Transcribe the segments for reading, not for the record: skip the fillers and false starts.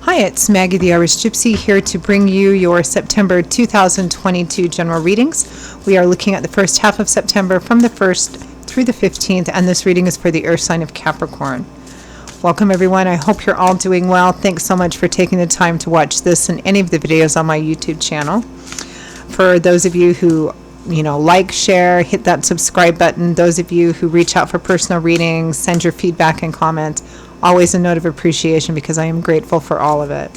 Hi, it's Maggie the Irish Gypsy here to bring you your September 2022 general readings. We are looking at the first half of September from the 1st through the 15th, and this reading is for the earth sign of Capricorn. Welcome everyone. I hope you're all doing well. Thanks so much for taking the time to watch this and any of the videos on my YouTube channel. For those of you who like, share, hit that subscribe button. Those of you who reach out for personal readings, send your feedback and comment. Always a note of appreciation because I am grateful for all of it.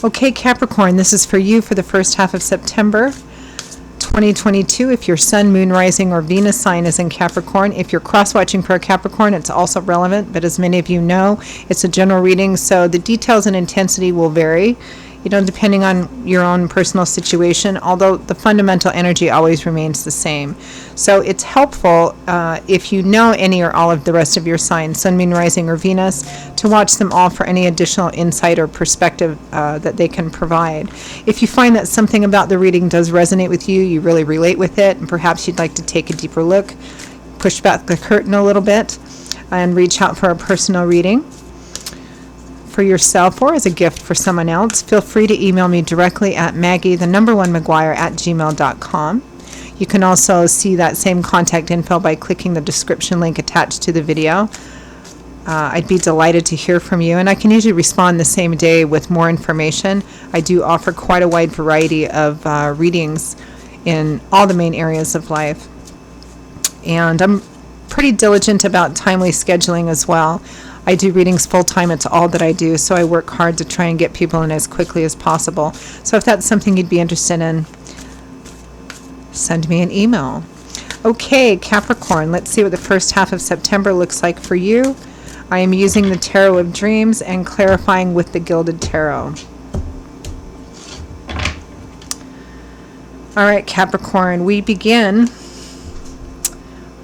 Okay, Capricorn, this is for you for the first half of September 2022. If your sun, moon, rising, or Venus sign is in Capricorn, if you're cross-watching for a Capricorn, it's also relevant, but as many of you know, it's a general reading, so the details and intensity will vary, depending on your own personal situation, although the fundamental energy always remains the same. So it's helpful if you know any or all of the rest of your signs, sun, moon, rising, or Venus, to watch them all for any additional insight or perspective that they can provide. If you find that something about the reading does resonate with you, you really relate with it, and perhaps you'd like to take a deeper look, push back the curtain a little bit, and reach out for a personal reading for yourself or as a gift for someone else, feel free to email me directly at maggie1mcguire@gmail.com. You can also see that same contact info by clicking the description link attached to the video. I'd be delighted to hear from you, and I can usually respond the same day with more information. I do offer quite a wide variety of readings in all the main areas of life, and I'm pretty diligent about timely scheduling as well. I do readings full-time. It's all that I do, so I work hard to try and get people in as quickly as possible. So if that's something you'd be interested in, send me an email. Okay, Capricorn, let's see what the first half of September looks like for you. I am using the Tarot of Dreams and clarifying with the Gilded Tarot. All right, Capricorn, we begin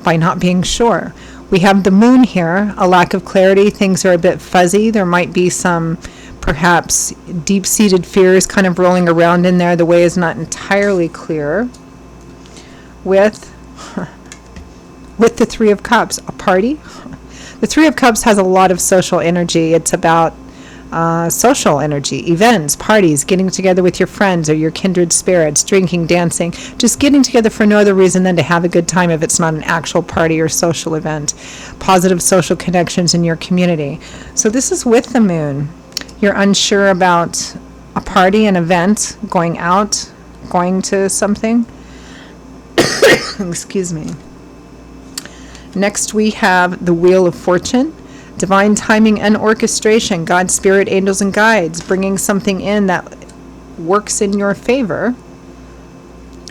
by not being sure. We have the moon here, a lack of clarity. Things are a bit fuzzy. There might be some perhaps deep-seated fears kind of rolling around in there. The way is not entirely clear. With the Three of Cups, a party. The Three of Cups has a lot of social energy. It's about social energy, events, parties, getting together with your friends or your kindred spirits, drinking, dancing, just getting together for no other reason than to have a good time if it's not an actual party or social event. Positive social connections in your community. So this is with the moon. You're unsure about a party, an event, going out, going to something. Excuse me. Next we have the Wheel of Fortune. Divine timing and orchestration, God, spirit, angels, and guides, bringing something in that works in your favor.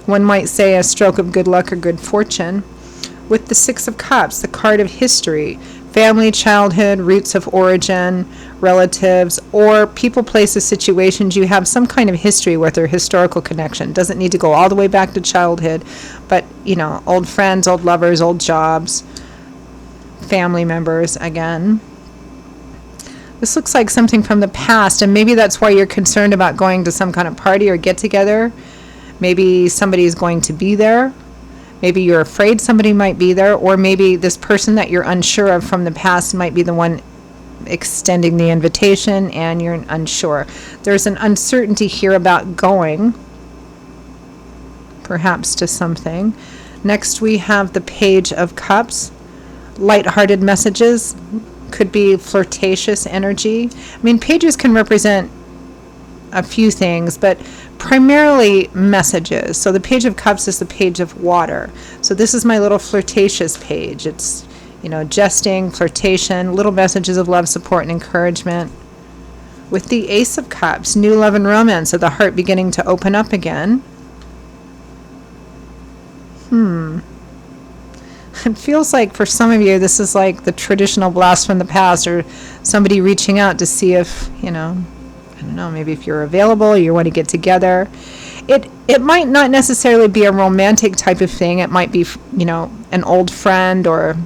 One might say a stroke of good luck or good fortune. With the Six of Cups, the card of history, family, childhood, roots of origin, relatives, or people, places, situations you have some kind of history with or historical connection. Doesn't need to go all the way back to childhood, but, old friends, old lovers, old jobs, family members again. This looks like something from the past, and maybe that's why you're concerned about going to some kind of party or get together. Maybe somebody is going to be there. Maybe you're afraid somebody might be there, or maybe this person that you're unsure of from the past might be the one extending the invitation and you're unsure. There's an uncertainty here about going, perhaps to something. Next we have the Page of Cups. Light-hearted messages, could be flirtatious energy. Pages can represent a few things, but primarily messages. So the Page of Cups is the page of water. So this is my little flirtatious page. It's, jesting, flirtation, little messages of love, support, and encouragement. With the Ace of Cups, new love and romance, so the heart beginning to open up again. It feels like for some of you this is like the traditional blast from the past, or somebody reaching out to see if, I don't know, maybe if you're available, you want to get together. It might not necessarily be a romantic type of thing. It might be, an old friend or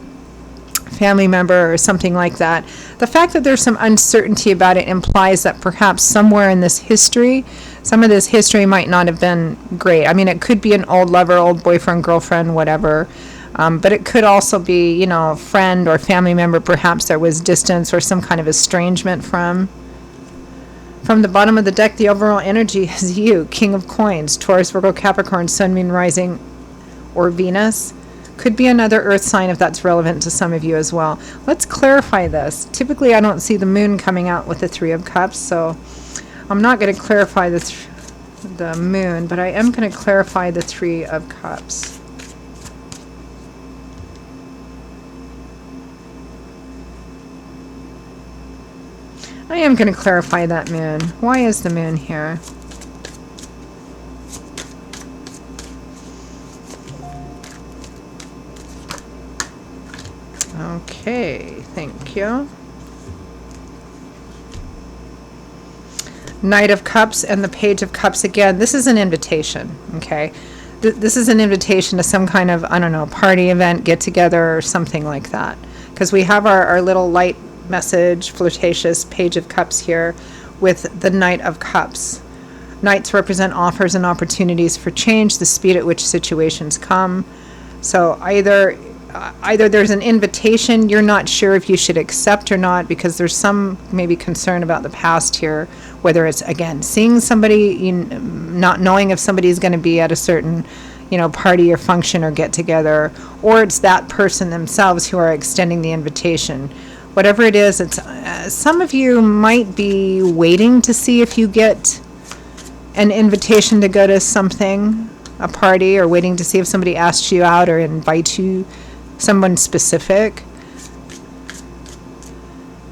family member or something like that. The fact that there's some uncertainty about it implies that perhaps somewhere in this history, some of this history might not have been great. It could be an old lover, old boyfriend, girlfriend, whatever. But it could also be, a friend or family member perhaps there was distance or some kind of estrangement from. From the bottom of the deck, the overall energy is you, King of Coins, Taurus, Virgo, Capricorn, Sun, Moon, Rising, or Venus. Could be another earth sign if that's relevant to some of you as well. Let's clarify this. Typically, I don't see the moon coming out with the Three of Cups, so I'm not going to clarify the moon, but I am going to clarify the Three of Cups. I am going to clarify that moon. Why is the moon here? Okay, thank you. Knight of Cups and the Page of Cups again. This is an invitation, okay? This is an invitation to some kind of, I don't know, party event, get together, or something like that. Because we have our little light message, flirtatious Page of Cups here with the Knight of Cups. Knights represent offers and opportunities for change, the speed at which situations come. So either there's an invitation you're not sure if you should accept or not, because there's some maybe concern about the past here, whether it's, again, seeing somebody, not knowing if somebody's going to be at a certain party or function or get together, or it's that person themselves who are extending the invitation. Whatever it is, it's some of you might be waiting to see if you get an invitation to go to something, a party, or waiting to see if somebody asks you out or invites you, someone specific.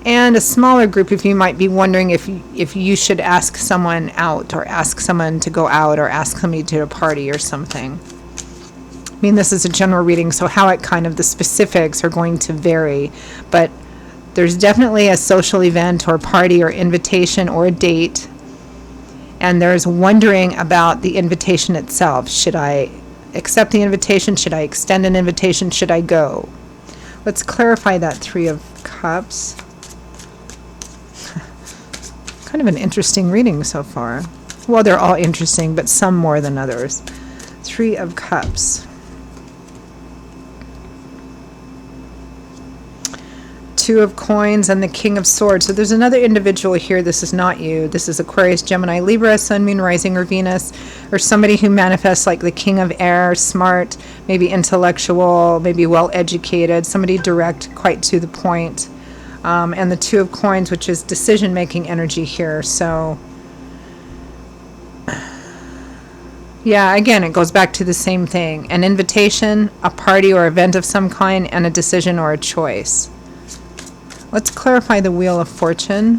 And a smaller group of you might be wondering if you should ask someone out, or ask someone to go out, or ask somebody to a party or something. I mean, this is a general reading, so how it the specifics are going to vary, but there's definitely a social event or party or invitation or a date, and there's wondering about the invitation itself. Should I accept the invitation? Should I extend an invitation? Should I go? Let's clarify that Three of Cups. Kind of an interesting reading so far. Well, they're all interesting, but some more than others. Three of Cups. Two of Coins and the King of Swords. So there's another individual here. This is not you. This is Aquarius, Gemini, Libra, Sun, Moon, Rising, or Venus, or somebody who manifests like the King of Air, smart, maybe intellectual, maybe well-educated, somebody direct, quite to the point. And the Two of Coins, which is decision-making energy here. So, yeah, again, it goes back to the same thing. An invitation, a party or event of some kind, and a decision or a choice. Let's clarify the Wheel of Fortune.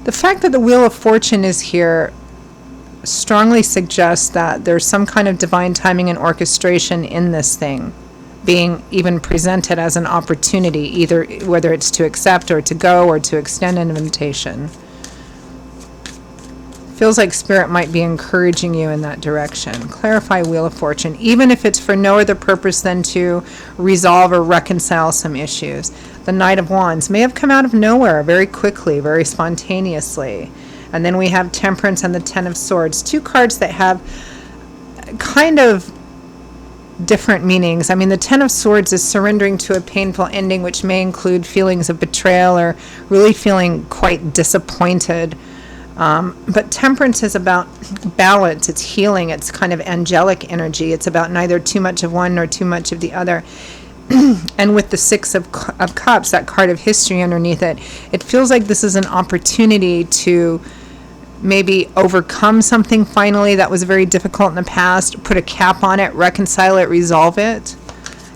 The fact that the Wheel of Fortune is here strongly suggests that there's some kind of divine timing and orchestration in this thing, being even presented as an opportunity, either whether it's to accept or to go or to extend an invitation. Feels like Spirit might be encouraging you in that direction. Clarify Wheel of Fortune, even if it's for no other purpose than to resolve or reconcile some issues. The Knight of Wands may have come out of nowhere very quickly, very spontaneously. And then we have Temperance and the Ten of Swords, two cards that have kind of different meanings. I mean, the Ten of Swords is surrendering to a painful ending, which may include feelings of betrayal or really feeling quite disappointed. But Temperance is about balance, it's healing, it's kind of angelic energy. It's about neither too much of one nor too much of the other. And with the Six of Cups, that card of history underneath it, it feels like this is an opportunity to maybe overcome something finally that was very difficult in the past, put a cap on it, reconcile it, resolve it.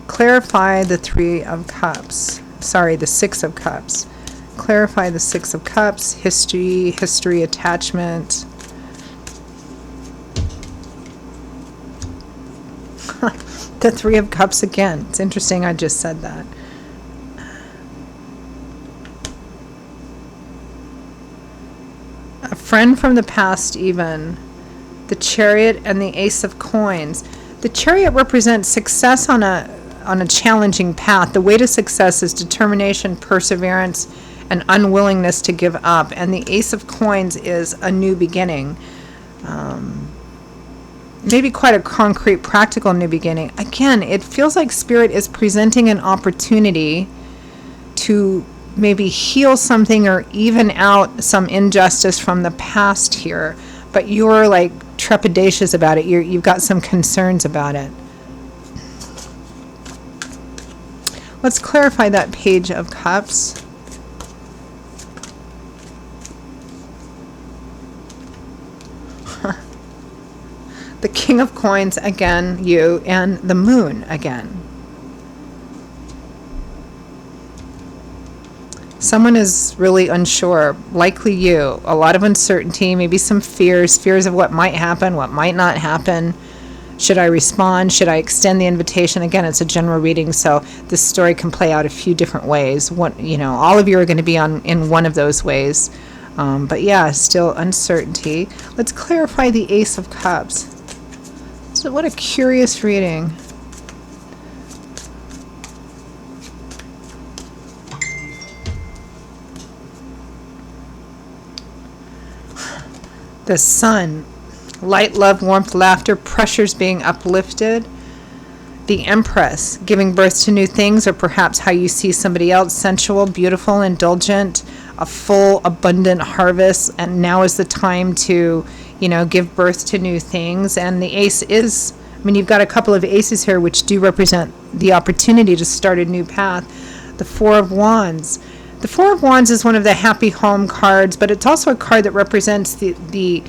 Clarify the Three of Cups. Sorry, the Six of Cups. Clarify the Six of Cups, history, attachment. The Three of Cups again. It's interesting I just said that. A friend from the past even. The Chariot and the Ace of Coins. The Chariot represents success on a challenging path. The way to success is determination, perseverance, and unwillingness to give up. And the Ace of Coins is a new beginning. Maybe quite a concrete, practical new beginning. Again, it feels like Spirit is presenting an opportunity to maybe heal something or even out some injustice from the past here, but you're like trepidatious about it. You've got some concerns about it. Let's clarify that Page of Cups. The King of Coins again, you, and the Moon again. Someone is really unsure, likely you. A lot of uncertainty, maybe some fears of what might happen, what might not happen. Should I respond? Should I extend the invitation? Again, it's a general reading, so this story can play out a few different ways. All of you are going to be in one of those ways. But yeah, still uncertainty. Let's clarify the Ace of Cups. So what a curious reading. The Sun. Light, love, warmth, laughter, pressures being uplifted. The Empress, giving birth to new things, or perhaps how you see somebody else, sensual, beautiful, indulgent, a full, abundant harvest, and now is the time to, give birth to new things. And the Ace is, you've got a couple of aces here which do represent the opportunity to start a new path. The Four of Wands. The Four of Wands is one of the happy home cards, but it's also a card that represents the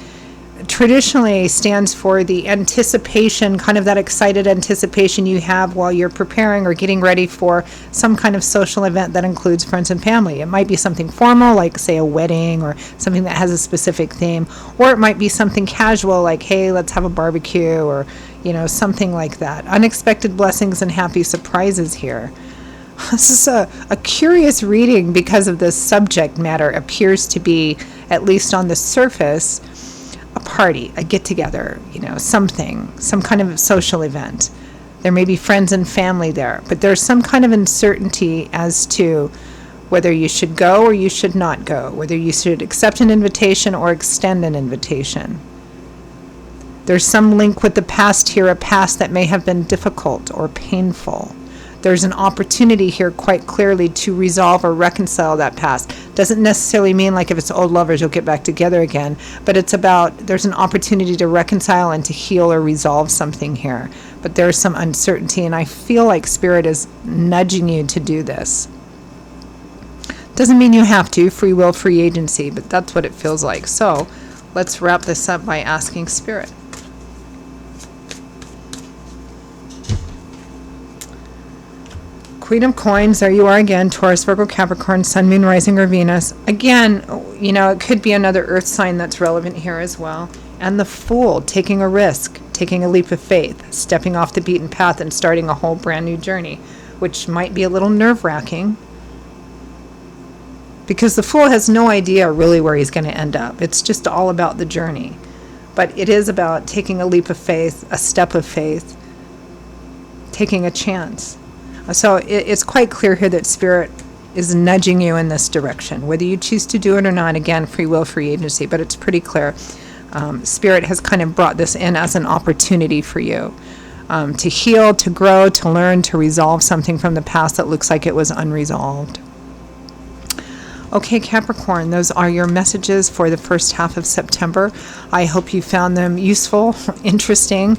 traditionally stands for the anticipation, kind of that excited anticipation you have while you're preparing or getting ready for some kind of social event that includes friends and family. It might be something formal, like say a wedding, or something that has a specific theme, or it might be something casual, like, hey, let's have a barbecue, or something like that. Unexpected blessings and happy surprises here. This is a curious reading because of the subject matter appears to be, at least on the surface, a party, a get-together, some kind of social event. There may be friends and family there, but there's some kind of uncertainty as to whether you should go or you should not go, whether you should accept an invitation or extend an invitation. There's some link with the past here, a past that may have been difficult or painful. There's an opportunity here quite clearly to resolve or reconcile that past. Doesn't necessarily mean like if it's old lovers you'll get back together again, but it's about there's an opportunity to reconcile and to heal or resolve something here. But there's some uncertainty, and I feel like Spirit is nudging you to do this. Doesn't mean you have to, free will, free agency, but that's what it feels like. So let's wrap this up by asking Spirit. Queen of Coins, there you are again, Taurus, Virgo, Capricorn, Sun, Moon, Rising, or Venus. Again, it could be another earth sign that's relevant here as well. And the Fool, taking a risk, taking a leap of faith, stepping off the beaten path and starting a whole brand new journey, which might be a little nerve-wracking because the Fool has no idea really where he's going to end up. It's just all about the journey. But it is about taking a leap of faith, a step of faith, taking a chance. So it's quite clear here that Spirit is nudging you in this direction, whether you choose to do it or not. Again, free will, free agency, but it's pretty clear. Spirit has kind of brought this in as an opportunity for you to heal, to grow, to learn, to resolve something from the past that looks like it was unresolved. Okay, Capricorn, those are your messages for the first half of September. I hope you found them useful, interesting,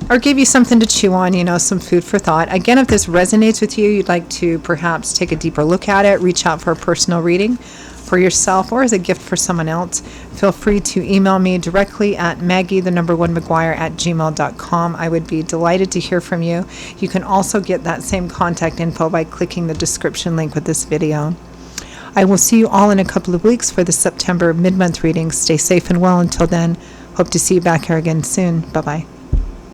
or give you something to chew on, some food for thought. Again, if this resonates with you, you'd like to perhaps take a deeper look at it, reach out for a personal reading for yourself or as a gift for someone else, feel free to email me directly at Maggie1McGuire@gmail.com. I would be delighted to hear from you. You can also get that same contact info by clicking the description link with this video. I will see you all in a couple of weeks for the September mid-month readings. Stay safe and well until then. Hope to see you back here again soon. Bye-bye.